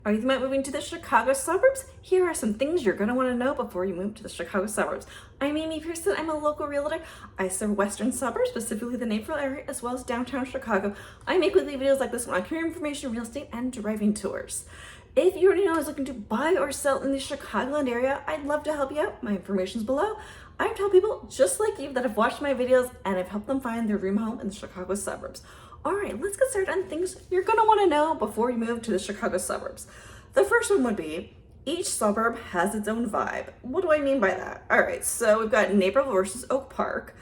Are you thinking about moving to the Chicago suburbs? Here are some things you're going to want to know before you move to the Chicago suburbs. I'm Amy Pearson. I'm a local realtor. I serve western suburbs, specifically the Naperville area, as well as downtown Chicago. I make weekly videos like this one on career information, real estate, and driving tours. If you already know I was looking to buy or sell in the Chicagoland area, I'd love to help you out. My information's below. I tell people just like you that have watched my videos and I've helped them find their dream home in the Chicago suburbs. All right, let's get started on things you're going to want to know before you move to the Chicago suburbs. The first one would be each suburb has its own vibe. What do I mean by that? All right, so we've got Naperville versus Oak Park,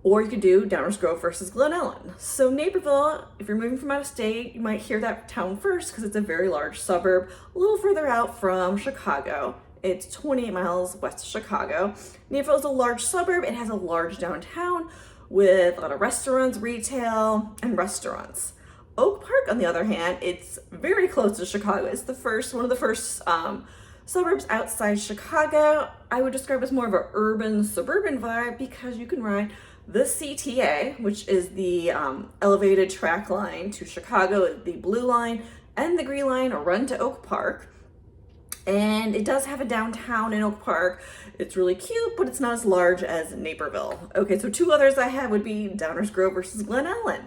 or you could do Downers Grove versus Glen Ellyn. So Naperville, if you're moving from out of state, you might hear that town first because it's a very large suburb, a little further out from Chicago. It's 28 miles west of Chicago. Naperville is a large suburb. It has a large downtown with a lot of restaurants, retail, and restaurants. Oak Park, on the other hand, it's very close to Chicago. It's one of the first suburbs outside Chicago. I would describe it as more of an urban, suburban vibe because you can ride the CTA, which is the elevated track line to Chicago, the blue line and the green line run to Oak Park. And it does have a downtown in Oak Park. It's really cute, but it's not as large as Naperville. Okay, so two others I have would be Downers Grove versus Glen Ellyn.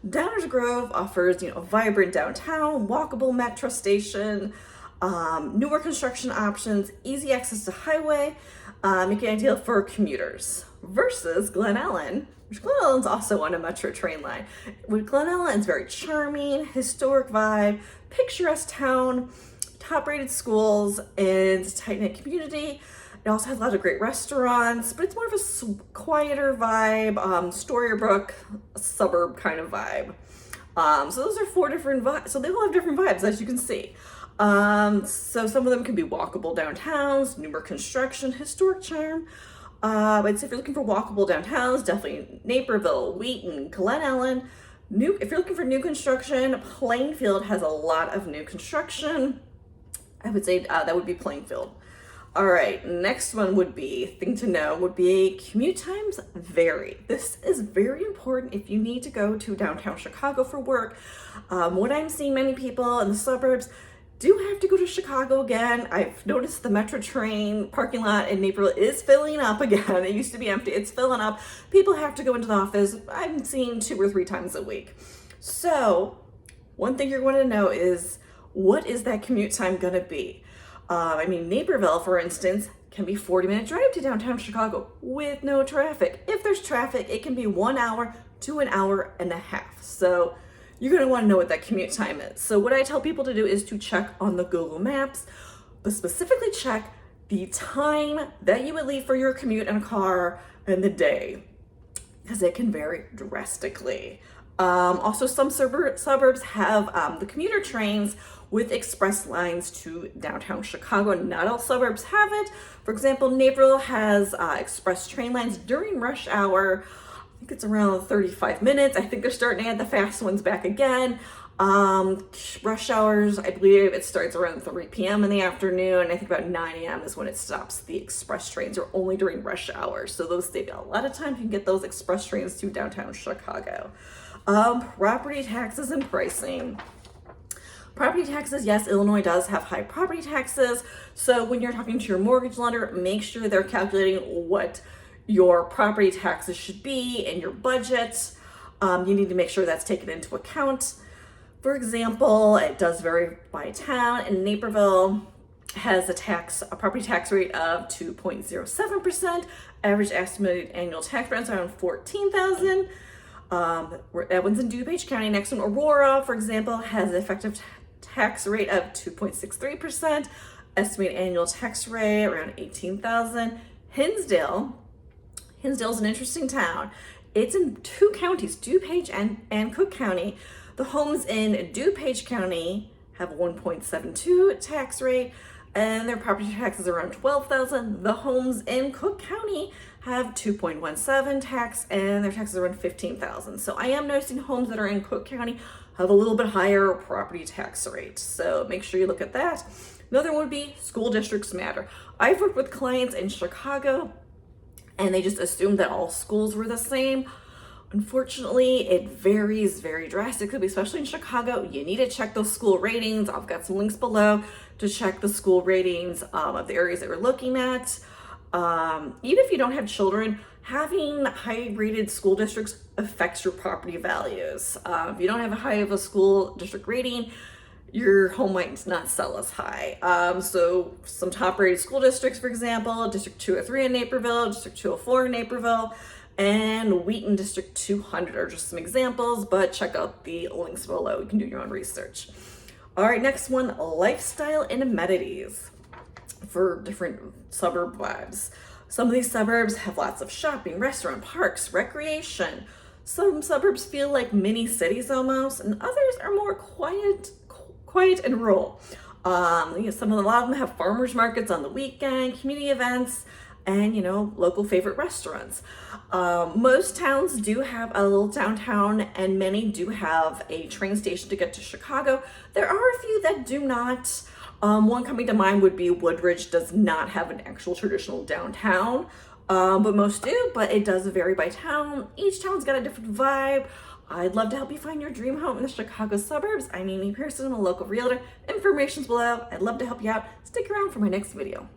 Downers Grove offers, a vibrant downtown, walkable Metra station, newer construction options, easy access to highway, making it ideal for commuters. Versus Glen Ellyn, which Glen Ellyn's also on a Metra train line. With Glen Ellyn, it's very charming, historic vibe, picturesque town, top-rated schools, and tight-knit community. It also has a lot of great restaurants, but it's more of a quieter vibe, Storybook suburb kind of vibe. So those are four different vibes. So they all have different vibes, as you can see. So some of them can be walkable downtowns, newer construction, historic charm. I'd say if you're looking for walkable downtowns, definitely Naperville, Wheaton, Glen Ellyn. If you're looking for new construction, Plainfield has a lot of new construction. I would say that would be Plainfield. All right, next one would be, thing to know would be commute times vary. This is very important if you need to go to downtown Chicago for work. What I'm seeing many people in the suburbs do have to go to Chicago again. I've noticed the Metra train parking lot in Naperville is filling up again. It used to be empty, it's filling up. People have to go into the office. I'm seeing 2 or 3 times a week. So one thing you're going to know is, what is that commute time going to be? Naperville, for instance, can be 40-minute drive to downtown Chicago with no traffic. If there's traffic, it can be 1 hour to an hour and a half. So you're going to want to know what that commute time is. So what I tell people to do is to check on the Google Maps, but specifically check the time that you would leave for your commute in a car and the day, because it can vary drastically. Also, some suburbs have the commuter trains with express lines to downtown Chicago. Not all suburbs have it. For example, Naperville has express train lines during rush hour. I think it's around 35 minutes. I think they're starting to add the fast ones back again. Rush hours, I believe it starts around 3 p.m. in the afternoon. I think about 9 a.m. is when it stops. The express trains are only during rush hours. So those save you a lot of time. You can get those express trains to downtown Chicago. Property taxes and pricing. Property taxes, yes, Illinois does have high property taxes. So when you're talking to your mortgage lender, make sure they're calculating what your property taxes should be in your budget. You need to make sure that's taken into account. For example, it does vary by town, and Naperville has a property tax rate of 2.07%. Average estimated annual tax rate is around $14,000. That one's in DuPage County. Next one, Aurora, for example, has an effective tax rate of 2.63%. Estimated annual tax rate around $18,000. Hinsdale's an interesting town. It's in 2 counties, DuPage and Cook County. The homes in DuPage County have 1.72 tax rate, and their property taxes are around $12,000. The homes in Cook County have 2.17 tax, and their taxes are around $15,000. So I am noticing homes that are in Cook County have a little bit higher property tax rate. So make sure you look at that. Another one would be school districts matter. I've worked with clients in Chicago, and they just assumed that all schools were the same. Unfortunately, it varies very drastically, especially in Chicago. You need to check those school ratings. I've got some links below to check the school ratings of the areas that we're looking at. Even if you don't have children, having high rated school districts affects your property values. If you don't have a high of a school district rating, your home might not sell as high. So some top rated school districts, for example, District 203 in Naperville, District 204 in Naperville, and Wheaton District 200 are just some examples, but check out the links below. You can do your own research. All right, next one, lifestyle and amenities for different suburb vibes. Some of these suburbs have lots of shopping, restaurant, parks, recreation. Some suburbs feel like mini cities almost, and others are more quiet and rural. A lot of them have farmers markets on the weekend, community events, and local favorite restaurants. Most towns do have a little downtown, and many do have a train station to get to Chicago. There are a few that do not. One coming to mind would be Woodridge does not have an actual traditional downtown, but most do, but it does vary by town. Each town's got a different vibe. I'd love to help you find your dream home in the Chicago suburbs. I'm Amy Pearson, I'm a local realtor. Information's below. I'd love to help you out. Stick around for my next video.